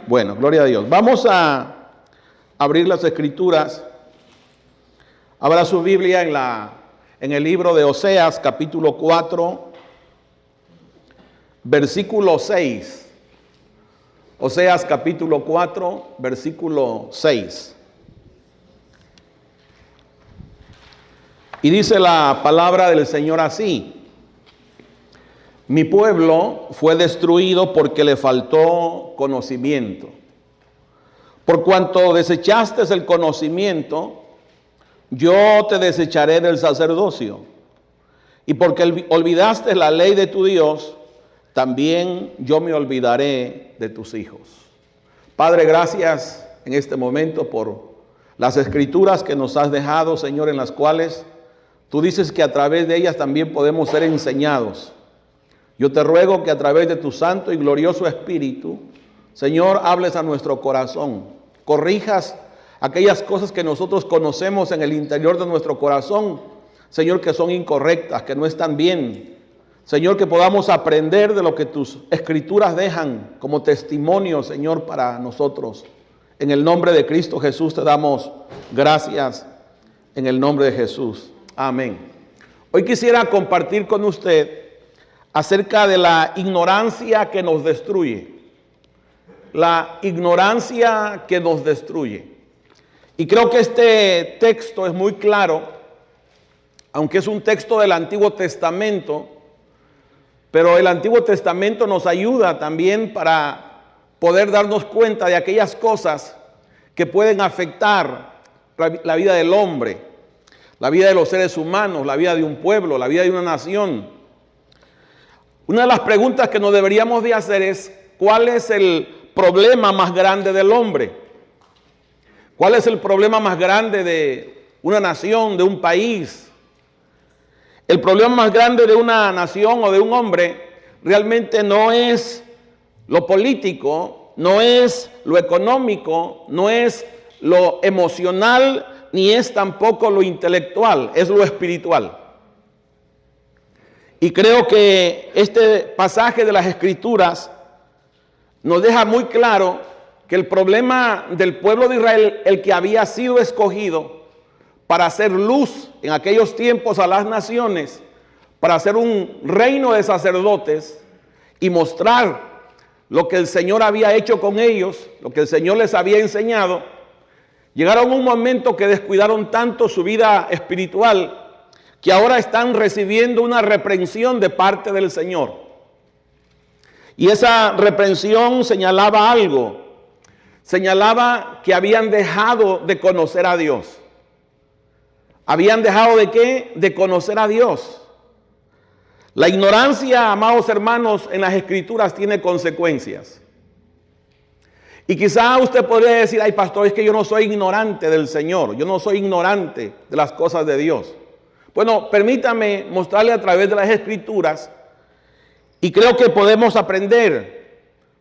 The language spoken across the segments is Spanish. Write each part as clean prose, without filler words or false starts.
Bueno, gloria a Dios. Vamos a abrir las Escrituras. Abra su Biblia en el libro de Oseas, capítulo 4, versículo 6. Oseas, capítulo 4, versículo 6. Y dice la palabra del Señor así: mi pueblo fue destruido porque le faltó conocimiento. Por cuanto desechaste el conocimiento, yo te desecharé del sacerdocio. Y porque olvidaste la ley de tu Dios, también yo me olvidaré de tus hijos. Padre, gracias en este momento por las escrituras que nos has dejado, Señor, en las cuales tú dices que a través de ellas también podemos ser enseñados. Yo te ruego que a través de tu santo y glorioso Espíritu, Señor, hables a nuestro corazón, corrijas aquellas cosas que nosotros conocemos en el interior de nuestro corazón, Señor, que son incorrectas, que no están bien. Señor, que podamos aprender de lo que tus escrituras dejan como testimonio, Señor, para nosotros. En el nombre de Cristo Jesús te damos gracias, en el nombre de Jesús. Amén. Hoy quisiera compartir con usted acerca de la ignorancia que nos destruye. La ignorancia que nos destruye. Y creo que este texto es muy claro, aunque es un texto del Antiguo Testamento, pero el Antiguo Testamento nos ayuda también para poder darnos cuenta de aquellas cosas que pueden afectar la vida del hombre, la vida de los seres humanos, la vida de un pueblo, la vida de una nación. Una de las preguntas que nos deberíamos de hacer es: ¿cuál es el problema más grande del hombre? ¿Cuál es el problema más grande de una nación, de un país? El problema más grande de una nación o de un hombre realmente no es lo político, no es lo económico, no es lo emocional, ni es tampoco lo intelectual, es lo espiritual. Y creo que este pasaje de las Escrituras nos deja muy claro que el problema del pueblo de Israel, el que había sido escogido para hacer luz en aquellos tiempos a las naciones, para hacer un reino de sacerdotes y mostrar lo que el Señor había hecho con ellos, lo que el Señor les había enseñado, llegaron a un momento que descuidaron tanto su vida espiritual que ahora están recibiendo una reprensión de parte del Señor. Y esa reprensión señalaba algo, señalaba que habían dejado de conocer a Dios. ¿Habían dejado de qué? De conocer a Dios. La ignorancia, amados hermanos, en las Escrituras tiene consecuencias. Y quizá usted podría decir: ay, pastor, es que yo no soy ignorante del Señor, yo no soy ignorante de las cosas de Dios. Bueno, permítame mostrarle a través de las Escrituras, y creo que podemos aprender.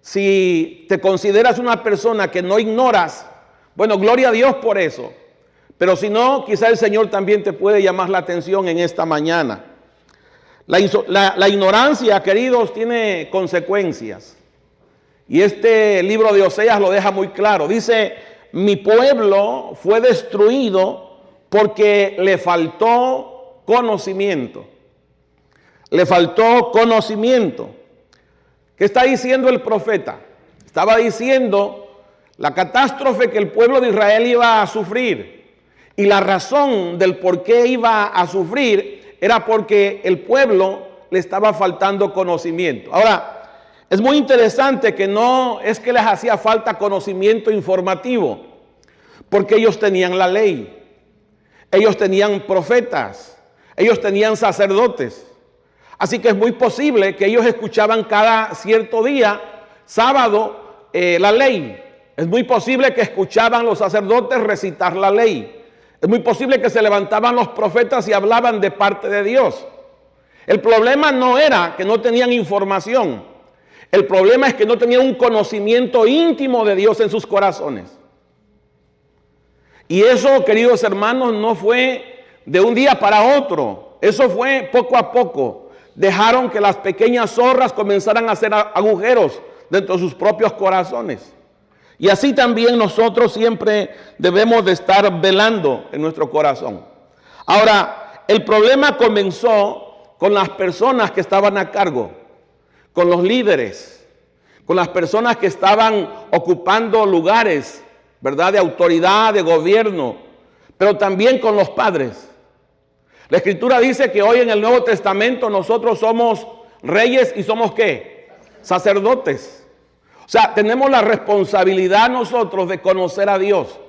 Si te consideras una persona que no ignoras, bueno, gloria a Dios por eso. Pero si no, quizá el Señor también te puede llamar la atención en esta mañana. La ignorancia, queridos, tiene consecuencias. Y este libro de Oseas lo deja muy claro. Dice: mi pueblo fue destruido porque le faltó conocimiento. Le faltó conocimiento. ¿Qué está diciendo el profeta? Estaba diciendo la catástrofe que el pueblo de Israel iba a sufrir. Y la razón del por qué iba a sufrir era porque el pueblo le estaba faltando conocimiento. Ahora, es muy interesante que no es que les hacía falta conocimiento informativo, porque ellos tenían la ley, ellos tenían profetas, ellos tenían sacerdotes. Así que es muy posible que ellos escuchaban cada cierto día, sábado, la ley. Es muy posible que escuchaban los sacerdotes recitar la ley. Es muy posible que se levantaban los profetas y hablaban de parte de Dios. El problema no era que no tenían información. El problema es que no tenían un conocimiento íntimo de Dios en sus corazones. Y eso, queridos hermanos, no fue de un día para otro. Eso fue poco a poco. Dejaron que las pequeñas zorras comenzaran a hacer agujeros dentro de sus propios corazones. Y así también nosotros siempre debemos de estar velando en nuestro corazón. Ahora, el problema comenzó con las personas que estaban a cargo, con los líderes, con las personas que estaban ocupando lugares, ¿verdad?, de autoridad, de gobierno, pero también con los padres. La Escritura dice que hoy en el Nuevo Testamento nosotros somos reyes y somos ¿qué? Sacerdotes. O sea, tenemos la responsabilidad nosotros de conocer a Dios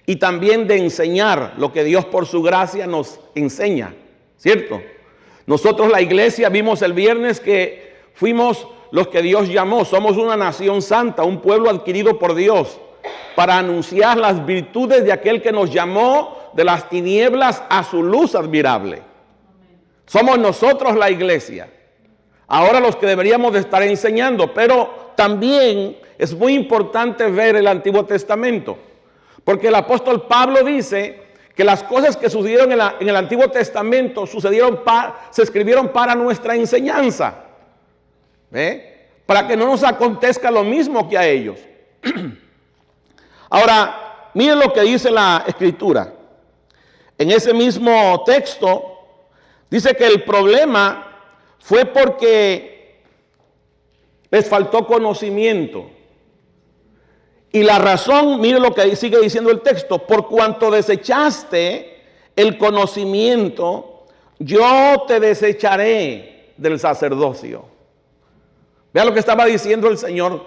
y también de enseñar lo que Dios por su gracia nos enseña, ¿cierto? Nosotros la iglesia vimos el viernes que fuimos los que Dios llamó, somos una nación santa, un pueblo adquirido por Dios, para anunciar las virtudes de aquel que nos llamó de las tinieblas a su luz admirable. Somos nosotros la iglesia. Ahora los que deberíamos de estar enseñando, pero también es muy importante ver el Antiguo Testamento, porque el apóstol Pablo dice que las cosas que sucedieron en el Antiguo Testamento se escribieron para nuestra enseñanza, para que no nos acontezca lo mismo que a ellos. Ahora, miren lo que dice la Escritura. En ese mismo texto dice que el problema fue porque les faltó conocimiento. Y la razón, mire lo que sigue diciendo el texto: por cuanto desechaste el conocimiento, yo te desecharé del sacerdocio. Vea lo que estaba diciendo el Señor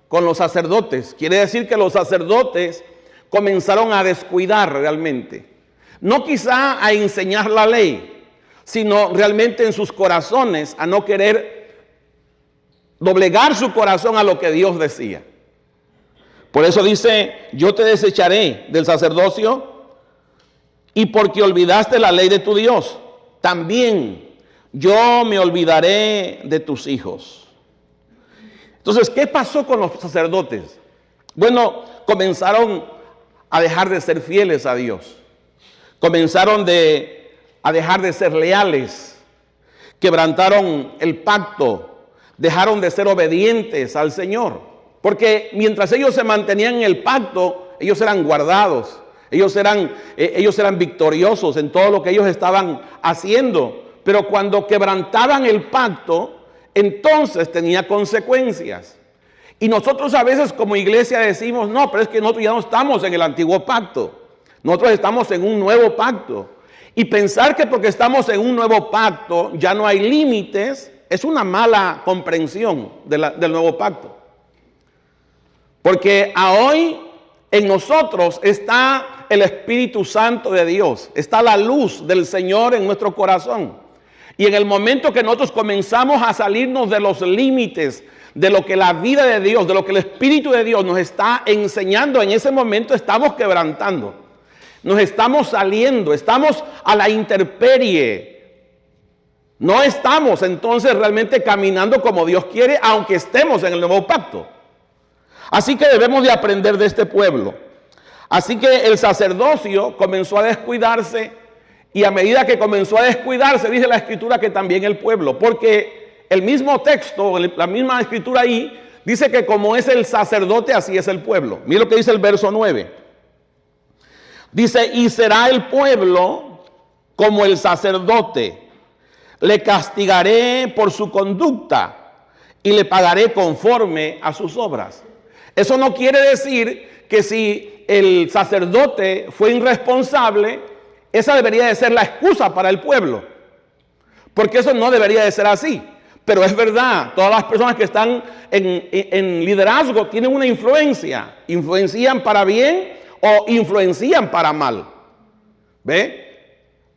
con los sacerdotes. Quiere decir que los sacerdotes comenzaron a descuidar realmente. No quizá a enseñar la ley, sino realmente en sus corazones a no querer doblegar su corazón a lo que Dios decía. Por eso dice, yo te desecharé del sacerdocio, y porque olvidaste la ley de tu Dios, también yo me olvidaré de tus hijos. Entonces, ¿qué pasó con los sacerdotes? Bueno, comenzaron a dejar de ser fieles a Dios. Comenzaron a dejar de ser leales. Quebrantaron el pacto. Dejaron de ser obedientes al Señor. Porque mientras ellos se mantenían en el pacto, ellos eran guardados. Ellos eran victoriosos en todo lo que ellos estaban haciendo. Pero cuando quebrantaban el pacto, entonces tenía consecuencias. Y nosotros a veces como iglesia decimos, no, pero es que nosotros ya no estamos en el antiguo pacto. Nosotros estamos en un nuevo pacto. Y pensar que porque estamos en un nuevo pacto ya no hay límites, es una mala comprensión del nuevo pacto. Porque hoy en nosotros está el Espíritu Santo de Dios, está la luz del Señor en nuestro corazón. Y en el momento que nosotros comenzamos a salirnos de los límites, de lo que la vida de Dios, de lo que el Espíritu de Dios nos está enseñando, en ese momento estamos quebrantando. Nos estamos saliendo, estamos a la intemperie. No estamos entonces realmente caminando como Dios quiere, aunque estemos en el nuevo pacto. Así que debemos de aprender de este pueblo. Así que el sacerdocio comenzó a descuidarse, y a medida que comenzó a descuidarse, dice la Escritura que también el pueblo, porque el mismo texto, la misma Escritura ahí, dice que como es el sacerdote, así es el pueblo. Mira lo que dice el verso 9. Dice, y será el pueblo como el sacerdote, le castigaré por su conducta y le pagaré conforme a sus obras. Eso no quiere decir que si el sacerdote fue irresponsable, esa debería de ser la excusa para el pueblo, porque eso no debería de ser así. Pero es verdad, todas las personas que están en liderazgo tienen una influencia, influencian para bien o influencian para mal. ¿Ve?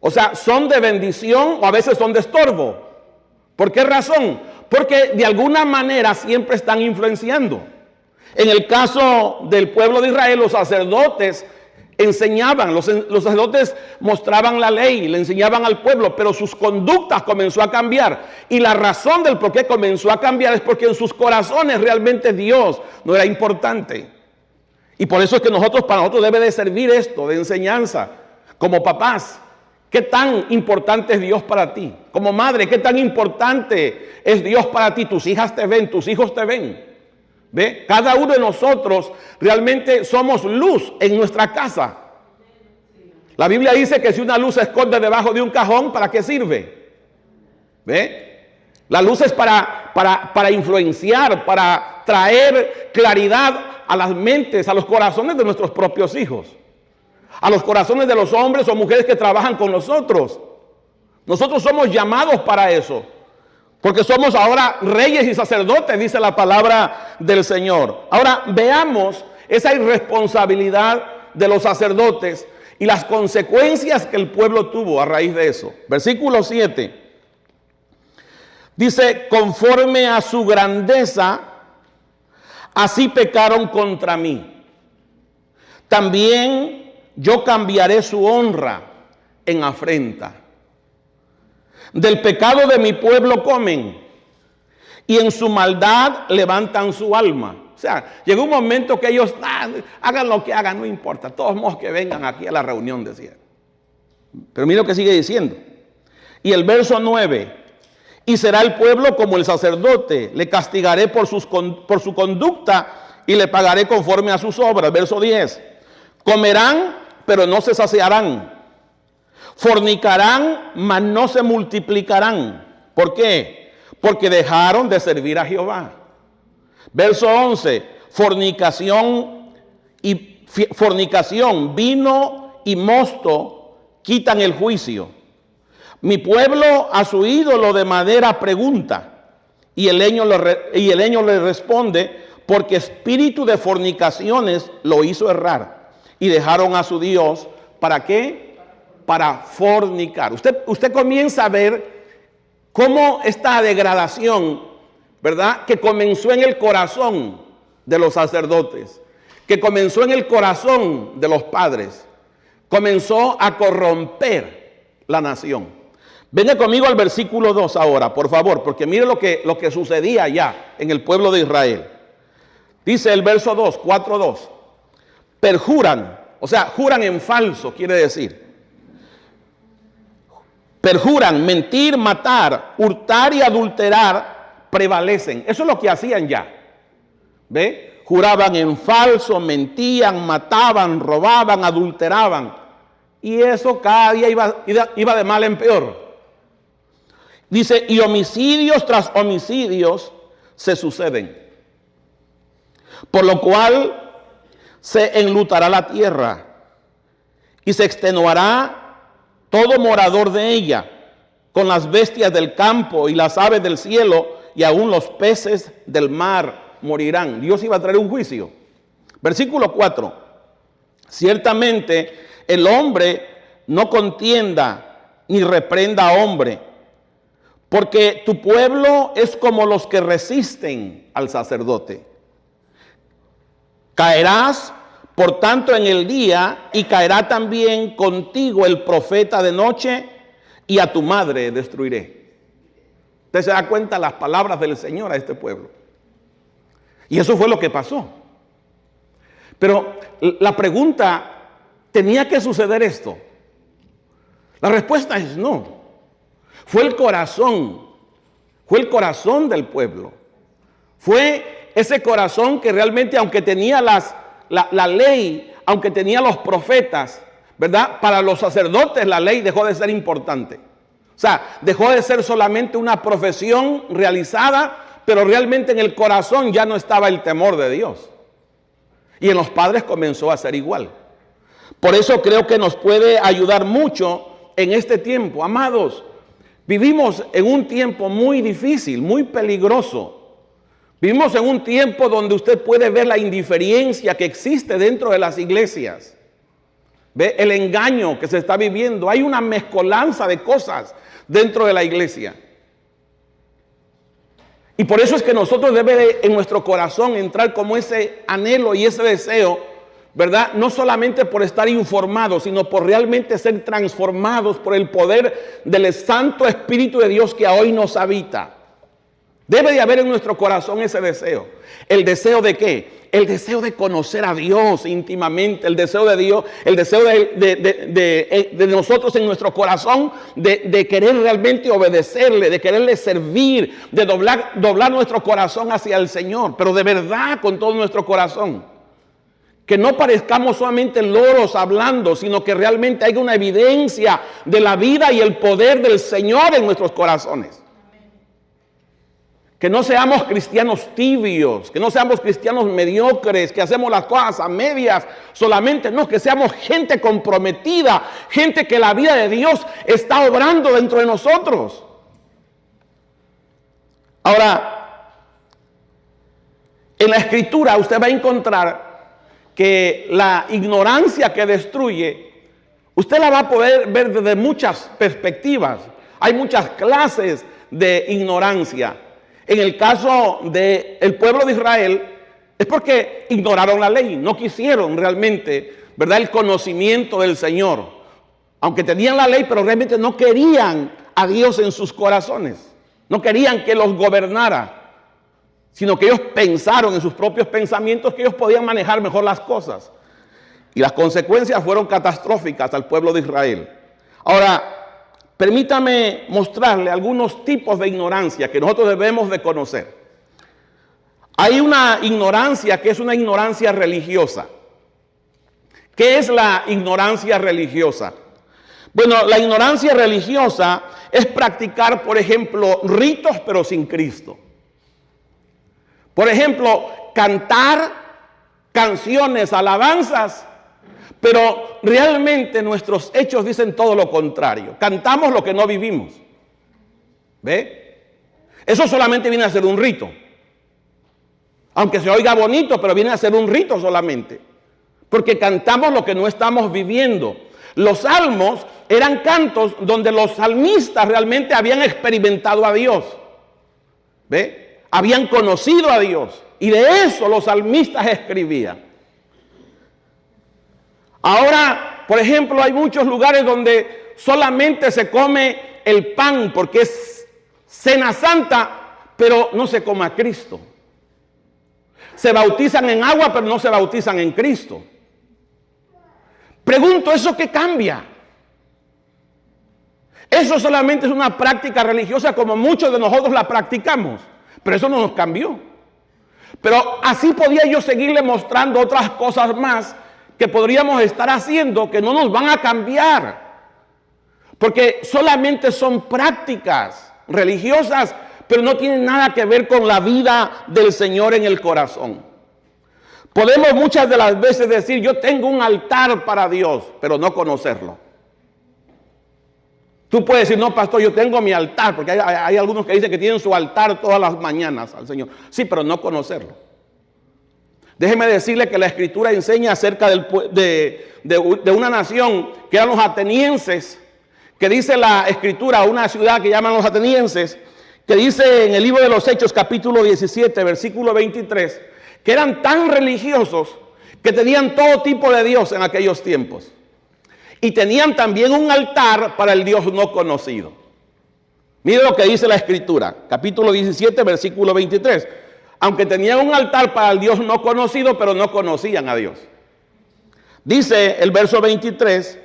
O sea, son de bendición o a veces son de estorbo. ¿Por qué razón? Porque de alguna manera siempre están influenciando. En el caso del pueblo de Israel, los sacerdotes enseñaban, los sacerdotes mostraban la ley, le enseñaban al pueblo, pero sus conductas comenzó a cambiar. Y la razón del por qué comenzó a cambiar es porque en sus corazones realmente Dios no era importante. Y por eso es que para nosotros debe de servir esto de enseñanza. Como papás, ¿qué tan importante es Dios para ti? Como madre, ¿qué tan importante es Dios para ti? Tus hijas te ven, tus hijos te ven. ¿Ve? Cada uno de nosotros realmente somos luz en nuestra casa. La Biblia dice que si una luz se esconde debajo de un cajón, ¿para qué sirve? ¿Ve? La luz es para influenciar, para traer claridad a las mentes, a los corazones de nuestros propios hijos, a los corazones de los hombres o mujeres que trabajan con nosotros. Nosotros somos llamados para eso, porque somos ahora reyes y sacerdotes, dice la palabra del Señor. Ahora veamos esa irresponsabilidad de los sacerdotes y las consecuencias que el pueblo tuvo a raíz de eso. Versículo 7. Dice, conforme a su grandeza, así pecaron contra mí. También yo cambiaré su honra en afrenta. Del pecado de mi pueblo comen, y en su maldad levantan su alma. O sea, llegó un momento que ellos, hagan lo que hagan, no importa, todos modos que vengan aquí a la reunión, decían. Pero mira lo que sigue diciendo. Y el verso 9, y será el pueblo como el sacerdote, le castigaré por su conducta y le pagaré conforme a sus obras. Verso 10, comerán, pero no se saciarán. Fornicarán, mas no se multiplicarán. ¿Por qué? Porque dejaron de servir a Jehová. Verso 11, fornicación, vino y mosto quitan el juicio. Mi pueblo a su ídolo de madera pregunta, y el leño le responde, porque espíritu de fornicaciones lo hizo errar, y dejaron a su Dios, ¿para qué? Para fornicar. Usted comienza a ver cómo esta degradación, ¿verdad?, que comenzó en el corazón de los sacerdotes, que comenzó en el corazón de los padres, comenzó a corromper la nación. Venga conmigo al versículo 2 ahora, por favor, porque mire lo que sucedía allá en el pueblo de Israel. Dice el verso 2, 4:2. Perjuran, o sea, juran en falso, quiere decir. Perjuran, mentir, matar, hurtar y adulterar prevalecen. Eso es lo que hacían ya. ¿Ve? Juraban en falso, mentían, mataban, robaban, adulteraban. Y eso cada día iba de mal en peor. Dice, y homicidios tras homicidios se suceden. Por lo cual se enlutará la tierra y se extenuará todo morador de ella, con las bestias del campo y las aves del cielo, y aún los peces del mar morirán. Dios iba a traer un juicio. Versículo 4. Ciertamente el hombre no contienda ni reprenda a hombre, porque tu pueblo es como los que resisten al sacerdote. Caerás por tanto en el día, y caerá también contigo el profeta de noche, y a tu madre destruiré. Usted se da cuenta las palabras del Señor a este pueblo. Y eso fue lo que pasó. Pero la pregunta, ¿tenía que suceder esto? La respuesta es no. Fue el corazón del pueblo. Fue ese corazón que realmente, aunque tenía la ley, aunque tenía los profetas, ¿verdad? Para los sacerdotes la ley dejó de ser importante. O sea, dejó de ser solamente una profesión realizada, pero realmente en el corazón ya no estaba el temor de Dios. Y en los padres comenzó a ser igual. Por eso creo que nos puede ayudar mucho en este tiempo. Amados, vivimos en un tiempo muy difícil, muy peligroso. Vivimos en un tiempo donde usted puede ver la indiferencia que existe dentro de las iglesias. Ve el engaño que se está viviendo. Hay una mezcolanza de cosas dentro de la iglesia. Y por eso es que nosotros debe en nuestro corazón entrar como ese anhelo y ese deseo, ¿verdad? No solamente por estar informados, sino por realmente ser transformados por el poder del Santo Espíritu de Dios que hoy nos habita. Debe de haber en nuestro corazón ese deseo. ¿El deseo de qué? El deseo de conocer a Dios íntimamente, el deseo de Dios, el deseo de nosotros en nuestro corazón, de querer realmente obedecerle, de quererle servir, de doblar nuestro corazón hacia el Señor, pero de verdad con todo nuestro corazón. Que no parezcamos solamente loros hablando, sino que realmente haya una evidencia de la vida y el poder del Señor en nuestros corazones. Que no seamos cristianos tibios, que no seamos cristianos mediocres, que hacemos las cosas a medias solamente. No, que seamos gente comprometida, gente que la vida de Dios está obrando dentro de nosotros. Ahora, en la Escritura usted va a encontrar que la ignorancia que destruye, usted la va a poder ver desde muchas perspectivas. Hay muchas clases de ignorancia. En el caso del pueblo de Israel, es porque ignoraron la ley, no quisieron realmente, ¿verdad?, el conocimiento del Señor. Aunque tenían la ley, pero realmente no querían a Dios en sus corazones. No querían que los gobernara, sino que ellos pensaron en sus propios pensamientos que ellos podían manejar mejor las cosas. Y las consecuencias fueron catastróficas al pueblo de Israel. Ahora, permítame mostrarle algunos tipos de ignorancia que nosotros debemos de conocer. Hay una ignorancia que es una ignorancia religiosa. ¿Qué es la ignorancia religiosa? Bueno, la ignorancia religiosa es practicar, por ejemplo, ritos pero sin Cristo. Por ejemplo, cantar canciones, alabanzas, pero realmente nuestros hechos dicen todo lo contrario. Cantamos lo que no vivimos. ¿Ve? Eso solamente viene a ser un rito. Aunque se oiga bonito, pero viene a ser un rito solamente. Porque cantamos lo que no estamos viviendo. Los salmos eran cantos donde los salmistas realmente habían experimentado a Dios. ¿Ve? Habían conocido a Dios. Y de eso los salmistas escribían. Ahora, por ejemplo, hay muchos lugares donde solamente se come el pan porque es Cena Santa, pero no se come a Cristo. Se bautizan en agua, pero no se bautizan en Cristo. Pregunto, ¿eso qué cambia? Eso solamente es una práctica religiosa como muchos de nosotros la practicamos, pero eso no nos cambió. Pero así podía yo seguirle mostrando otras cosas más que podríamos estar haciendo que no nos van a cambiar, porque solamente son prácticas religiosas, pero no tienen nada que ver con la vida del Señor en el corazón. Podemos muchas de las veces decir, yo tengo un altar para Dios, pero no conocerlo. Tú puedes decir, no, pastor, yo tengo mi altar, porque hay algunos que dicen que tienen su altar todas las mañanas al Señor. Sí, pero no conocerlo. Déjeme decirle que la Escritura enseña acerca de una nación que eran los atenienses, que dice la Escritura, una ciudad que llaman los atenienses, que dice en el libro de los Hechos, capítulo 17, versículo 23, que eran tan religiosos que tenían todo tipo de Dios en aquellos tiempos. Y tenían también un altar para el Dios no conocido. Mire lo que dice la Escritura, capítulo 17, versículo 23. Aunque tenían un altar para el Dios no conocido, pero no conocían a Dios. Dice el verso 23,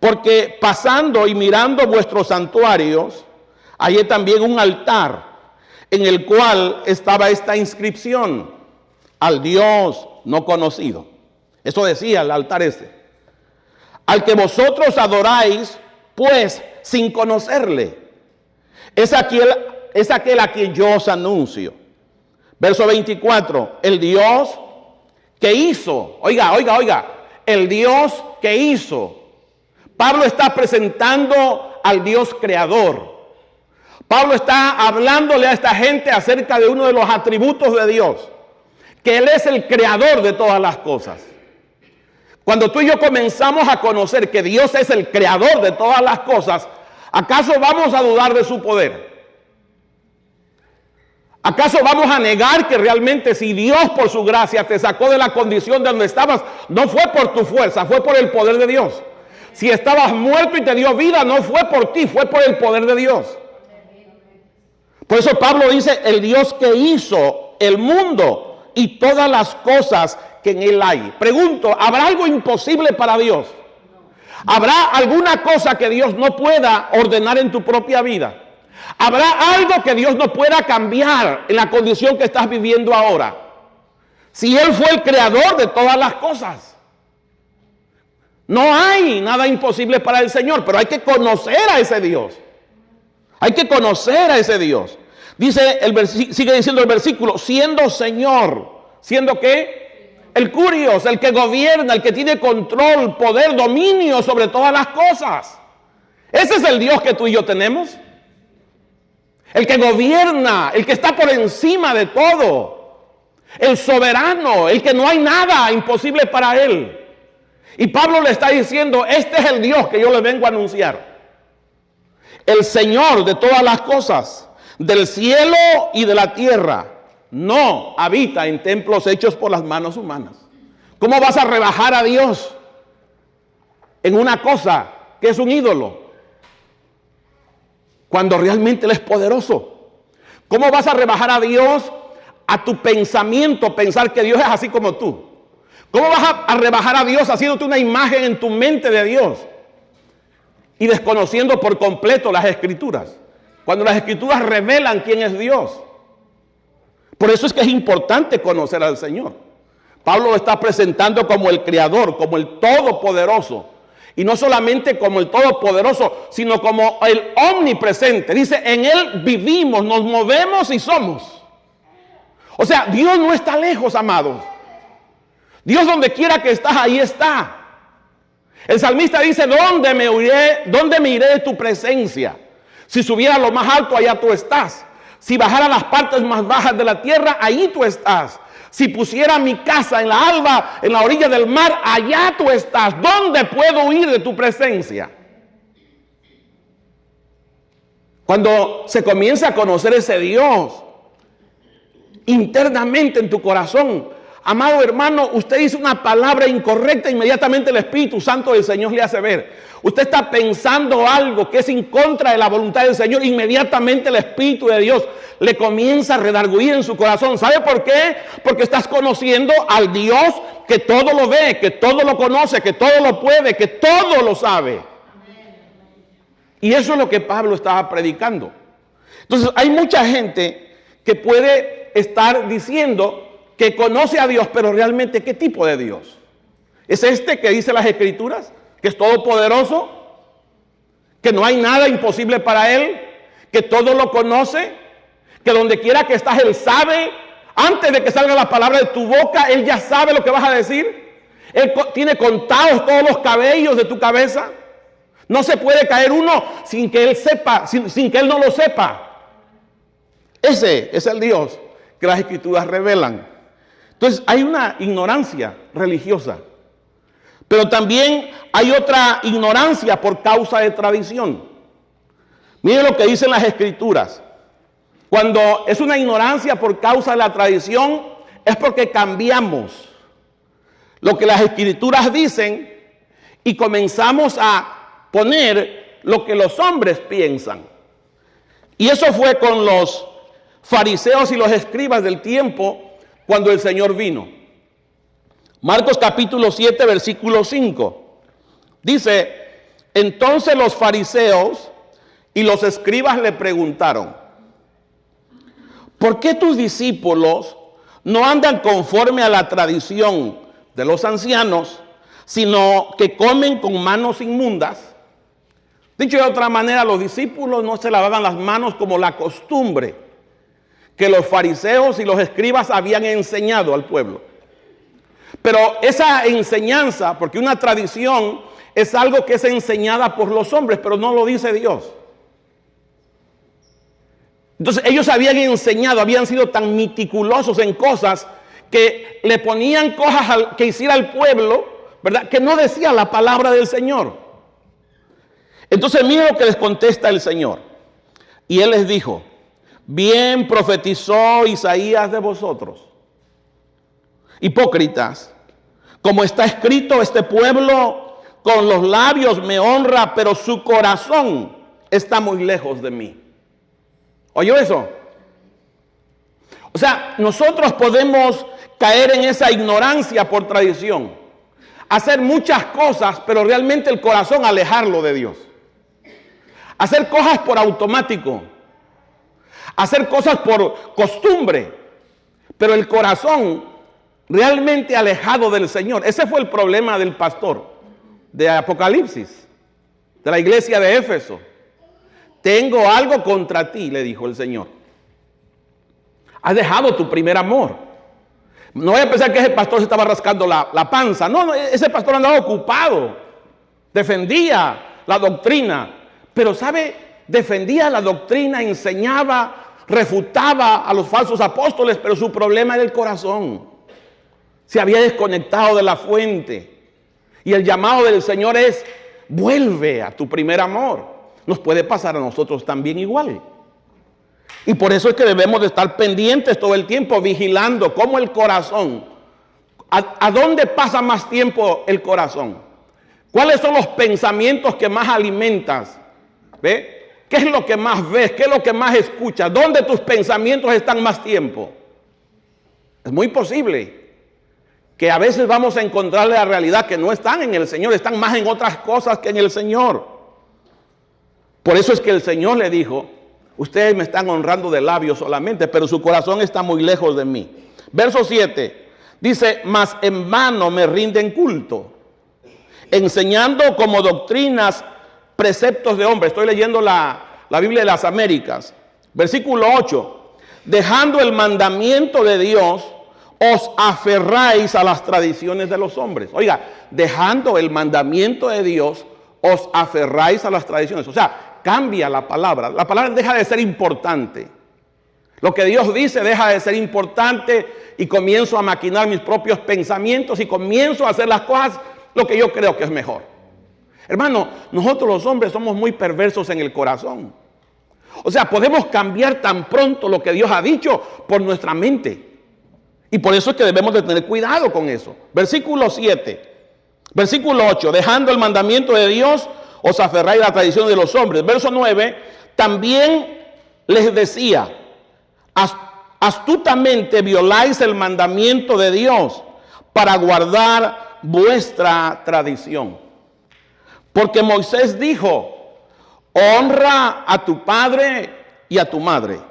porque pasando y mirando vuestros santuarios, hallé también un altar en el cual estaba esta inscripción, al Dios no conocido. Eso decía el altar ese. Al que vosotros adoráis, pues, sin conocerle. Es aquel a quien yo os anuncio. Verso 24, el Dios que hizo, oiga, el Dios que hizo. Pablo está presentando al Dios creador. Pablo está hablándole a esta gente acerca de uno de los atributos de Dios, que Él es el creador de todas las cosas. Cuando tú y yo comenzamos a conocer que Dios es el creador de todas las cosas, ¿acaso vamos a dudar de su poder? ¿Acaso vamos a negar que realmente si Dios por su gracia te sacó de la condición de donde estabas, no fue por tu fuerza, fue por el poder de Dios? Si estabas muerto y te dio vida, no fue por ti, fue por el poder de Dios. Por eso Pablo dice, el Dios que hizo el mundo y todas las cosas que en él hay. Pregunto, ¿habrá algo imposible para Dios? ¿Habrá alguna cosa que Dios no pueda ordenar en tu propia vida? ¿Habrá algo que Dios no pueda cambiar en la condición que estás viviendo ahora? Si Él fue el creador de todas las cosas. No hay nada imposible para el Señor, pero hay que conocer a ese Dios. Hay que conocer a ese Dios. Dice sigue diciendo el versículo, siendo Señor. ¿Siendo qué? El Curios, el que gobierna, el que tiene control, poder, dominio sobre todas las cosas. Ese es el Dios que tú y yo tenemos. El que gobierna, el que está por encima de todo. El soberano, el que no hay nada imposible para él. Y Pablo le está diciendo, este es el Dios que yo le vengo a anunciar. El Señor de todas las cosas, del cielo y de la tierra. No habita en templos hechos por las manos humanas. ¿Cómo vas a rebajar a Dios en una cosa que es un ídolo? Cuando realmente Él es poderoso. ¿Cómo vas a rebajar a Dios a tu pensamiento, pensar que Dios es así como tú? ¿Cómo vas a rebajar a Dios haciéndote una imagen en tu mente de Dios? Y desconociendo por completo las Escrituras. Cuando las Escrituras revelan quién es Dios. Por eso es que es importante conocer al Señor. Pablo lo está presentando como el Creador, como el Todopoderoso. Y no solamente como el Todopoderoso, sino como el Omnipresente. Dice, en Él vivimos, nos movemos y somos. O sea, Dios no está lejos, amados. Dios donde quiera que estás, ahí está. El salmista dice, ¿dónde me iré de tu presencia? Si subiera a lo más alto, allá tú estás. Si bajara a las partes más bajas de la tierra, allí tú estás. Si pusiera mi casa en la alba, en la orilla del mar, allá tú estás. ¿Dónde puedo huir de tu presencia? Cuando se comienza a conocer ese Dios internamente en tu corazón, amado hermano, usted dice una palabra incorrecta, inmediatamente el Espíritu Santo del Señor le hace ver. Usted está pensando algo que es en contra de la voluntad del Señor, inmediatamente el Espíritu de Dios le comienza a redarguir en su corazón. ¿Sabe por qué? Porque estás conociendo al Dios que todo lo ve, que todo lo conoce, que todo lo puede, que todo lo sabe. Y eso es lo que Pablo estaba predicando. Entonces hay mucha gente que puede estar diciendo que conoce a Dios, pero realmente ¿qué tipo de Dios? ¿Es este que dice las Escrituras? ¿Que es todopoderoso? ¿Que no hay nada imposible para Él? ¿Que todo lo conoce? ¿Que donde quiera que estás Él sabe? Antes de que salga la palabra de tu boca, Él ya sabe lo que vas a decir. Él tiene contados todos los cabellos de tu cabeza. No se puede caer uno sin que Él sepa, sin que Él no lo sepa. Ese es el Dios que las Escrituras revelan. Entonces hay una ignorancia religiosa, pero también hay otra ignorancia por causa de tradición. Miren lo que dicen las Escrituras. Cuando es una ignorancia por causa de la tradición, es porque cambiamos lo que las Escrituras dicen y comenzamos a poner lo que los hombres piensan. Y eso fue con los fariseos y los escribas del tiempo cuando el Señor vino. Marcos capítulo 7, versículo 5. Dice, entonces los fariseos y los escribas le preguntaron, ¿por qué tus discípulos no andan conforme a la tradición de los ancianos, sino que comen con manos inmundas? Dicho de otra manera, los discípulos no se lavaban las manos como la costumbre que los fariseos y los escribas habían enseñado al pueblo. Pero esa enseñanza, porque una tradición es algo que es enseñada por los hombres, pero no lo dice Dios. Entonces ellos habían enseñado, habían sido tan meticulosos en cosas que le ponían cosas que hiciera el pueblo, ¿verdad? Que no decía la palabra del Señor. Entonces miren lo que les contesta el Señor. Y Él les dijo, bien profetizó Isaías de vosotros, hipócritas, como está escrito, este pueblo con los labios me honra, pero su corazón está muy lejos de mí. ¿Oyó eso? O sea, nosotros podemos caer en esa ignorancia por tradición, hacer muchas cosas, pero realmente el corazón alejarlo de Dios. Hacer cosas por automático, hacer cosas por costumbre, pero el corazón realmente alejado del Señor. Ese fue el problema del pastor de Apocalipsis, de la iglesia de Éfeso. Tengo algo contra ti, le dijo el Señor. Has dejado tu primer amor. No voy a pensar que ese pastor se estaba rascando la panza. No, ese pastor andaba ocupado. Defendía la doctrina. Pero, ¿sabe? Defendía la doctrina, enseñaba, refutaba a los falsos apóstoles, pero su problema era el corazón. Se había desconectado de la fuente. Y el llamado del Señor es: vuelve a tu primer amor. Nos puede pasar a nosotros también igual. Y por eso es que debemos de estar pendientes todo el tiempo, vigilando cómo el corazón, ¿a dónde pasa más tiempo el corazón? ¿Cuáles son los pensamientos que más alimentas? ¿Ve? ¿Qué es lo que más ves? ¿Qué es lo que más escuchas? ¿Dónde tus pensamientos están más tiempo? Es muy posible que a veces vamos a encontrarle la realidad que no están en el Señor, están más en otras cosas que en el Señor. Por eso es que el Señor le dijo: ustedes me están honrando de labios solamente, pero su corazón está muy lejos de mí. Verso 7 dice: mas en vano me rinden culto, enseñando como doctrinas preceptos de hombres. Estoy leyendo la Biblia de las Américas. Versículo 8: dejando el mandamiento de Dios, os aferráis a las tradiciones de los hombres. Oiga, dejando el mandamiento de Dios, os aferráis a las tradiciones. O sea, cambia la palabra. La palabra deja de ser importante. Lo que Dios dice deja de ser importante y comienzo a maquinar mis propios pensamientos y comienzo a hacer las cosas lo que yo creo que es mejor. Hermano, nosotros los hombres somos muy perversos en el corazón. O sea, podemos cambiar tan pronto lo que Dios ha dicho por nuestra mente. Y por eso es que debemos de tener cuidado con eso. Versículo 7. Versículo 8. Dejando el mandamiento de Dios, os aferráis a la tradición de los hombres. Verso 9. También les decía: astutamente violáis el mandamiento de Dios para guardar vuestra tradición. Porque Moisés dijo: honra a tu padre y a tu madre.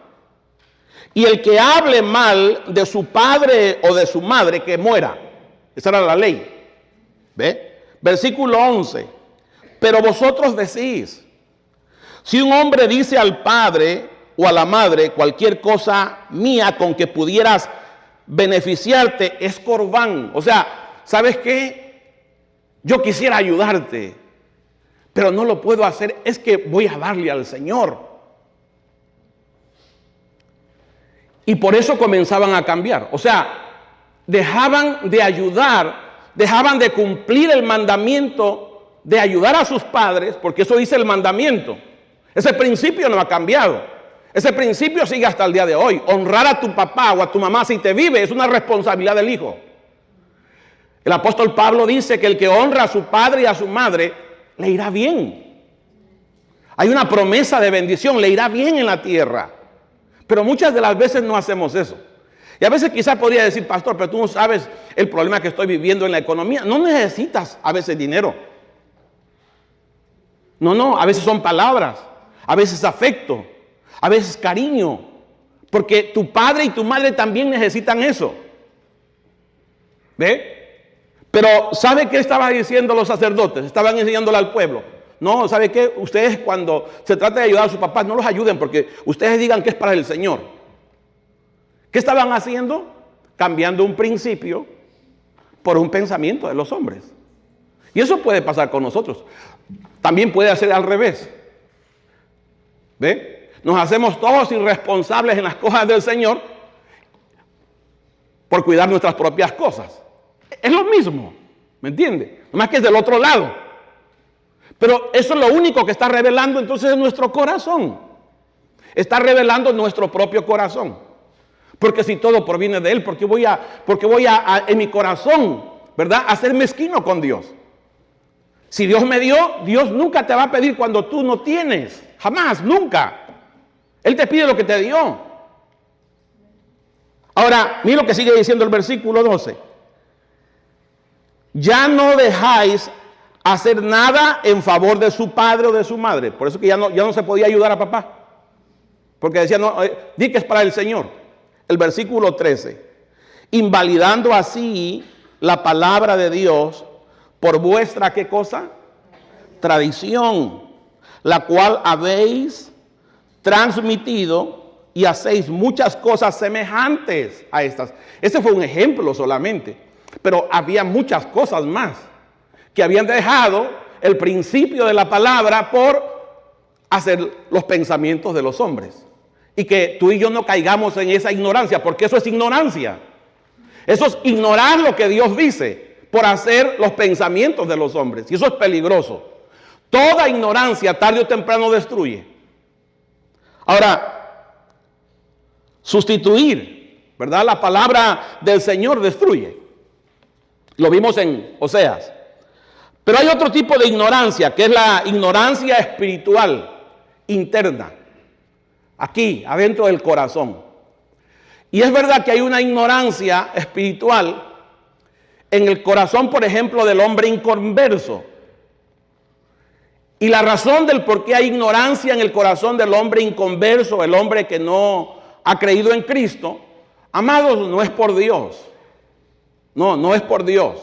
Y el que hable mal de su padre o de su madre, que muera. Esa era la ley. ¿Ve? Versículo 11. Pero vosotros decís: si un hombre dice al padre o a la madre, cualquier cosa mía con que pudieras beneficiarte es corbán. O sea, ¿sabes qué? Yo quisiera ayudarte, pero no lo puedo hacer, es que voy a darle al Señor. Y por eso comenzaban a cambiar. O sea, dejaban de ayudar, dejaban de cumplir el mandamiento de ayudar a sus padres, porque eso dice el mandamiento. Ese principio no ha cambiado. Ese principio sigue hasta el día de hoy. Honrar a tu papá o a tu mamá si te vive es una responsabilidad del hijo. El apóstol Pablo dice que el que honra a su padre y a su madre le irá bien. Hay una promesa de bendición, le irá bien en la tierra. Pero muchas de las veces no hacemos eso. Y a veces quizás podría decir: pastor, pero tú no sabes el problema que estoy viviendo en la economía. No necesitas a veces dinero. No, a veces son palabras, a veces afecto, a veces cariño. Porque tu padre y tu madre también necesitan eso. ¿Ve? Pero ¿sabe qué estaban diciendo los sacerdotes? Estaban enseñándole al pueblo: no, ¿sabe qué? Ustedes, cuando se trata de ayudar a sus papás, no los ayuden, porque ustedes digan que es para el Señor. ¿Qué estaban haciendo? Cambiando un principio por un pensamiento de los hombres. Y eso puede pasar con nosotros. También puede ser al revés. ¿Ve? Nos hacemos todos irresponsables en las cosas del Señor por cuidar nuestras propias cosas. Es lo mismo, ¿me entiende? Nomás que es del otro lado. Pero eso es lo único que está revelando entonces en nuestro corazón. Está revelando nuestro propio corazón. Porque si todo proviene de Él, ¿por qué voy a en mi corazón, ¿verdad?, a ser mezquino con Dios? Si Dios me dio, Dios nunca te va a pedir cuando tú no tienes. Jamás, nunca. Él te pide lo que te dio. Ahora, mira lo que sigue diciendo el versículo 12. Ya no dejáis hacer nada en favor de su padre o de su madre. Por eso que ya no se podía ayudar a papá. Porque decía, no, di que es para el Señor. El versículo 13. Invalidando así la palabra de Dios por vuestra, ¿qué cosa? Tradición, la cual habéis transmitido y hacéis muchas cosas semejantes a estas. Ese fue un ejemplo solamente, pero había muchas cosas más que habían dejado el principio de la palabra por hacer los pensamientos de los hombres. Y que tú y yo no caigamos en esa ignorancia, porque eso es ignorancia. Eso es ignorar lo que Dios dice por hacer los pensamientos de los hombres. Y eso es peligroso. Toda ignorancia tarde o temprano destruye. Ahora, sustituir, ¿verdad? La palabra del Señor destruye. Lo vimos en Oseas. Pero hay otro tipo de ignorancia, que es la ignorancia espiritual interna. Aquí, adentro del corazón. Y es verdad que hay una ignorancia espiritual en el corazón, por ejemplo, del hombre inconverso. Y la razón del por qué hay ignorancia en el corazón del hombre inconverso, el hombre que no ha creído en Cristo, amados, no es por Dios. No es por Dios.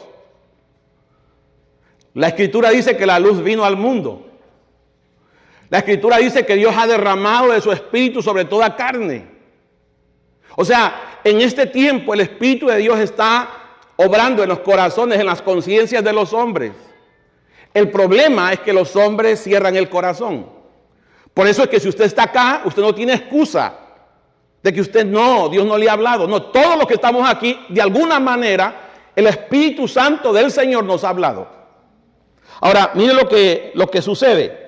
La Escritura dice que la luz vino al mundo. La Escritura dice que Dios ha derramado de su Espíritu sobre toda carne. O sea, en este tiempo el Espíritu de Dios está obrando en los corazones, en las conciencias de los hombres. El problema es que los hombres cierran el corazón. Por eso es que si usted está acá, usted no tiene excusa de que Dios no le ha hablado. No, todos los que estamos aquí, de alguna manera, el Espíritu Santo del Señor nos ha hablado. Ahora, mire lo que sucede.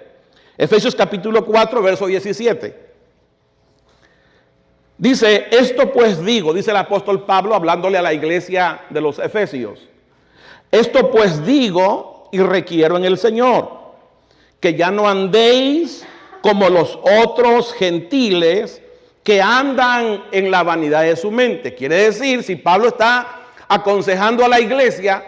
Efesios capítulo 4, verso 17. Dice, esto pues digo, dice el apóstol Pablo hablándole a la iglesia de los Efesios. Esto pues digo y requiero en el Señor, que ya no andéis como los otros gentiles que andan en la vanidad de su mente. Quiere decir, si Pablo está aconsejando a la iglesia,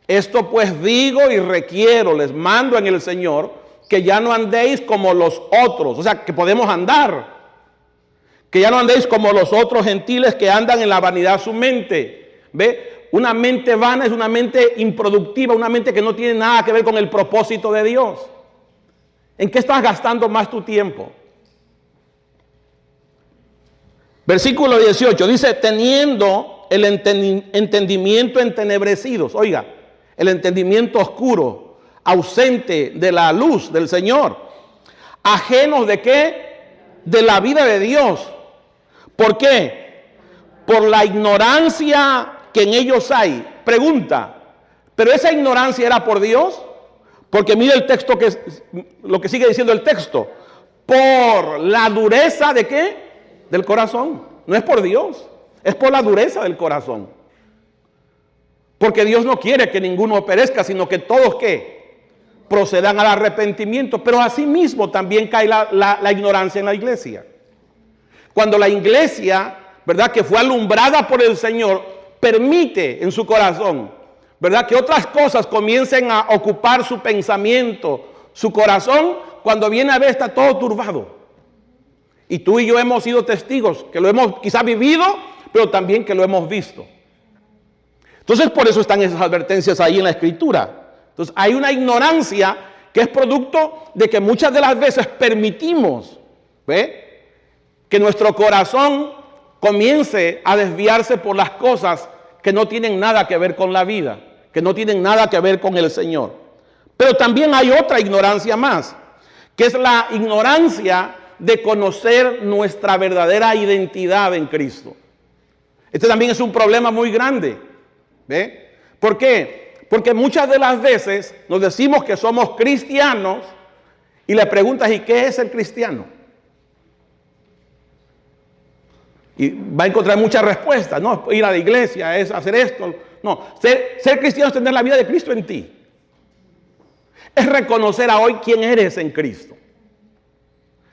esto pues digo y requiero, les mando en el Señor, que ya no andéis como los otros, o sea, que podemos andar. Que ya no andéis como los otros gentiles que andan en la vanidad de su mente. ¿Ve? Una mente vana es una mente improductiva, una mente que no tiene nada que ver con el propósito de Dios. ¿En qué estás gastando más tu tiempo? Versículo 18 dice, teniendo el entendimiento entenebrecidos. Oiga, el entendimiento oscuro, ausente de la luz del Señor. ¿Ajenos de qué? De la vida de Dios. ¿Por qué? Por la ignorancia que en ellos hay. Pregunta, ¿pero esa ignorancia era por Dios? Porque mire el texto, lo que sigue diciendo el texto. Por la dureza de qué? Del corazón. No es por Dios, es por la dureza del corazón. Porque Dios no quiere que ninguno perezca, sino que todos ¿qué? Procedan al arrepentimiento. Pero asimismo también cae la ignorancia en la iglesia. Cuando la iglesia, ¿verdad?, que fue alumbrada por el Señor, permite en su corazón, ¿verdad?, que otras cosas comiencen a ocupar su pensamiento, su corazón, cuando viene a ver está todo turbado. Y tú y yo hemos sido testigos, que lo hemos quizás vivido, pero también que lo hemos visto. Entonces por eso están esas advertencias ahí en la Escritura. Entonces hay una ignorancia que es producto de que muchas de las veces permitimos, ¿ve?, que nuestro corazón comience a desviarse por las cosas que no tienen nada que ver con la vida, que no tienen nada que ver con el Señor. Pero también hay otra ignorancia más, que es la ignorancia de conocer nuestra verdadera identidad en Cristo. Este también es un problema muy grande. ¿Ve? ¿Por qué? Porque muchas de las veces nos decimos que somos cristianos y le preguntas, ¿y qué es el cristiano? Y va a encontrar muchas respuestas. No, ir a la iglesia es hacer esto. No, ser cristiano es tener la vida de Cristo en ti. Es reconocer a hoy quién eres en Cristo.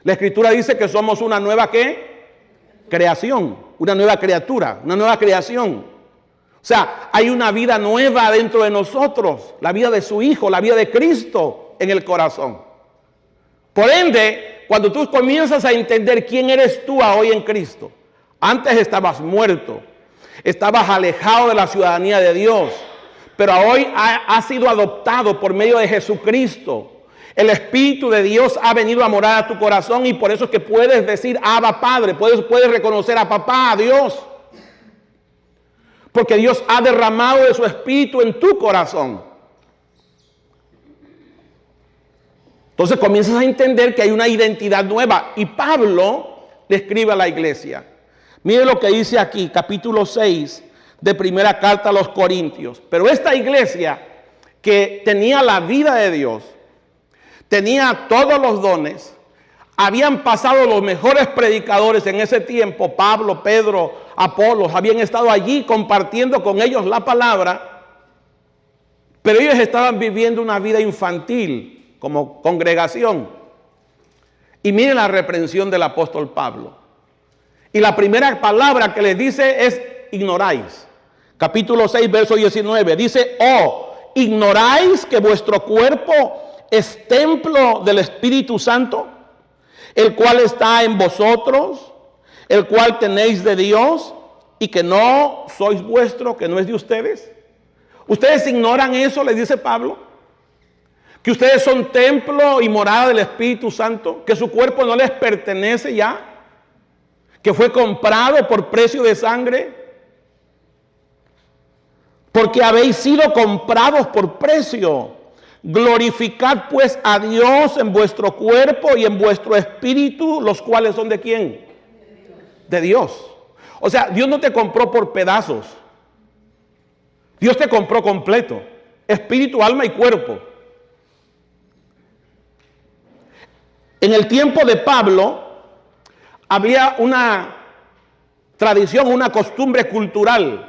La Escritura dice que somos una nueva ¿qué? creación, una nueva criatura, una nueva creación. O sea, hay una vida nueva dentro de nosotros, la vida de su Hijo, la vida de Cristo en el corazón. Por ende, cuando tú comienzas a entender quién eres tú hoy en Cristo, antes estabas muerto, estabas alejado de la ciudadanía de Dios, pero hoy has sido adoptado por medio de Jesucristo. El Espíritu de Dios ha venido a morar a tu corazón y por eso es que puedes decir Abba Padre, puedes reconocer a papá, a Dios. Porque Dios ha derramado de su Espíritu en tu corazón. Entonces comienzas a entender que hay una identidad nueva. Y Pablo le escribe a la iglesia. Mire lo que dice aquí, capítulo 6 de primera carta a los Corintios. Pero esta iglesia que tenía la vida de Dios, tenía todos los dones, habían pasado los mejores predicadores en ese tiempo, Pablo, Pedro, Apolos, habían estado allí compartiendo con ellos la palabra, pero ellos estaban viviendo una vida infantil como congregación. Y miren la reprensión del apóstol Pablo. Y la primera palabra que les dice es ignoráis. Capítulo 6, verso 19. Dice, oh, ignoráis que vuestro cuerpo es templo del Espíritu Santo, el cual está en vosotros, el cual tenéis de Dios, y que no sois vuestro, que no es de ustedes. ¿Ustedes ignoran eso? Les dice Pablo. Que ustedes son templo y morada del Espíritu Santo, que su cuerpo no les pertenece ya, que fue comprado por precio de sangre, porque habéis sido comprados por precio. Glorificad pues a Dios en vuestro cuerpo y en vuestro espíritu, los cuales son ¿de quién? De Dios. O sea, Dios no te compró por pedazos. Dios te compró completo, espíritu, alma y cuerpo. En el tiempo de Pablo había una tradición, una costumbre cultural,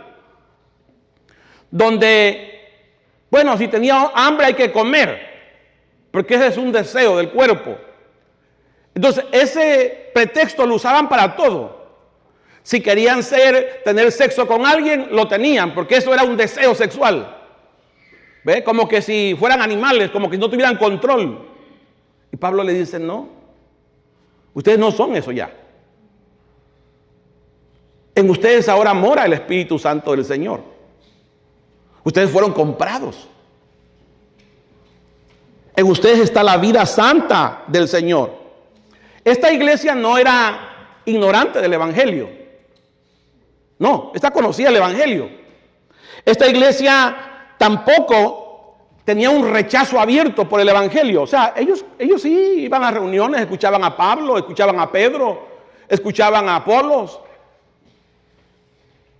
donde, bueno, si tenía hambre hay que comer, porque ese es un deseo del cuerpo. Entonces, ese pretexto lo usaban para todo. Si querían tener sexo con alguien, lo tenían, porque eso era un deseo sexual. ¿Ve? Como que si fueran animales, como que no tuvieran control. Y Pablo le dice, no, ustedes no son eso ya. En ustedes ahora mora el Espíritu Santo del Señor. Ustedes fueron comprados. En ustedes está la vida santa del Señor. Esta iglesia no era ignorante del Evangelio. No, esta conocía el Evangelio. Esta iglesia tampoco tenía un rechazo abierto por el Evangelio. O sea, ellos sí iban a reuniones, escuchaban a Pablo, escuchaban a Pedro, escuchaban a Apolos.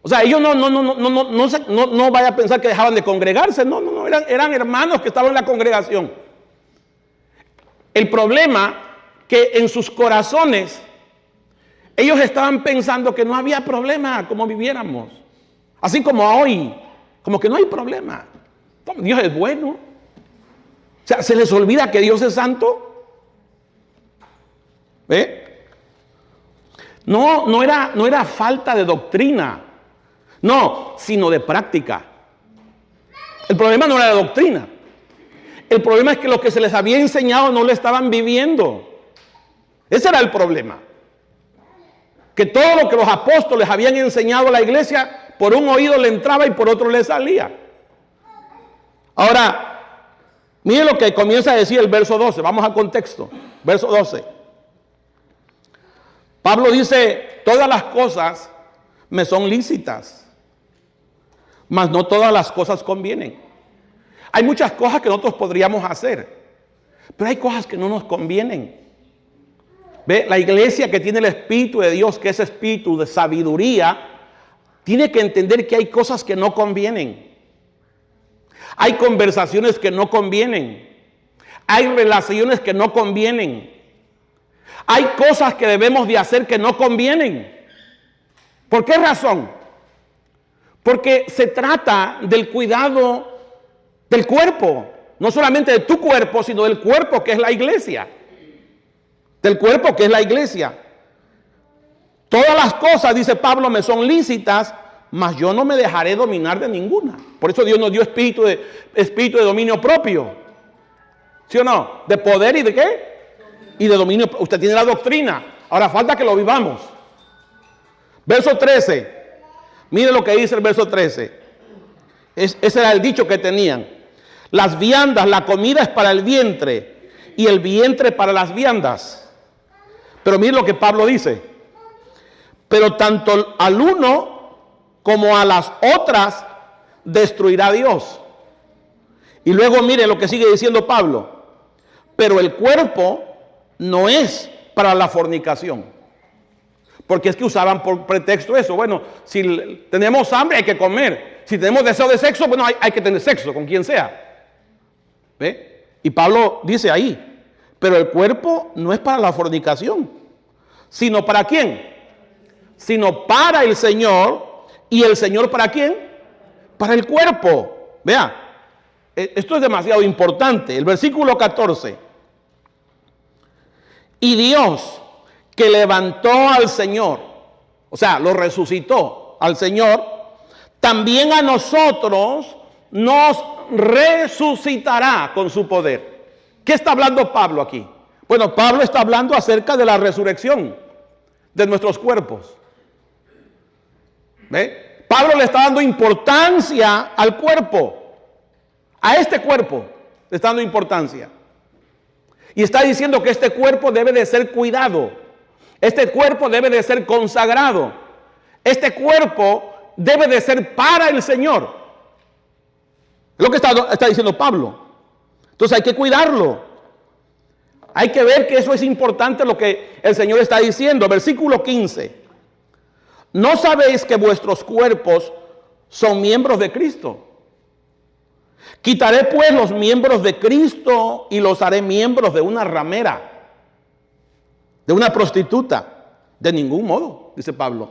O sea, ellos no vaya a pensar que dejaban de congregarse. No, eran hermanos que estaban en la congregación. El problema que en sus corazones ellos estaban pensando que no había problema como viviéramos. Así como hoy, como que no hay problema. Dios es bueno. O sea, se les olvida que Dios es santo. ¿Ve? No era falta de doctrina. No, sino de práctica. El problema no era la doctrina. El problema es que lo que se les había enseñado no lo estaban viviendo. Ese era el problema. Que todo lo que los apóstoles habían enseñado a la iglesia, por un oído le entraba y por otro le salía. Ahora, mire lo que comienza a decir el verso 12. Vamos al contexto. Verso 12. Pablo dice, todas las cosas me son lícitas, mas no todas las cosas convienen. Hay muchas cosas que nosotros podríamos hacer, pero hay cosas que no nos convienen. ¿Ve? La iglesia que tiene el Espíritu de Dios, que es espíritu de sabiduría, tiene que entender que hay cosas que no convienen. Hay conversaciones que no convienen. Hay relaciones que no convienen. Hay cosas que debemos de hacer que no convienen. ¿Por qué razón? Porque se trata del cuidado del cuerpo, no solamente de tu cuerpo, sino del cuerpo que es la iglesia. Del cuerpo que es la iglesia. Todas las cosas, dice Pablo, me son lícitas, mas yo no me dejaré dominar de ninguna. Por eso Dios nos dio espíritu de dominio propio. ¿Sí o no? De poder y de qué? Y de dominio. Usted tiene la doctrina. Ahora falta que lo vivamos. Verso 13. Mire lo que dice el verso 13. Ese era el dicho que tenían. Las viandas, la comida es para el vientre y el vientre para las viandas. Pero mire lo que Pablo dice. Pero tanto al uno como a las otras destruirá Dios. Y luego mire lo que sigue diciendo Pablo. Pero el cuerpo no es para la fornicación. Porque es que usaban por pretexto eso. Bueno, si tenemos hambre hay que comer. Si tenemos deseo de sexo, bueno, hay que tener sexo con quien sea. ¿Ve? Y Pablo dice ahí, pero el cuerpo no es para la fornicación, sino ¿para quién? Sino para el Señor. ¿Y el Señor para quién? Para el cuerpo. Vea, esto es demasiado importante. El versículo 14. Y Dios, que levantó al Señor, o sea, lo resucitó al Señor, también a nosotros nos resucitará con su poder. ¿Qué está hablando Pablo aquí? Bueno, Pablo está hablando acerca de la resurrección de nuestros cuerpos. ¿Ve? Pablo le está dando importancia al cuerpo, a este cuerpo le está dando importancia. Y está diciendo que este cuerpo debe de ser cuidado. Este cuerpo debe de ser consagrado. Este cuerpo debe de ser para el Señor. Es lo que está diciendo Pablo. Entonces hay que cuidarlo. Hay que ver que eso es importante lo que el Señor está diciendo. Versículo 15. ¿No sabéis que vuestros cuerpos son miembros de Cristo? Quitaré pues los miembros de Cristo y los haré miembros de una ramera, de una prostituta. De ningún modo, dice Pablo.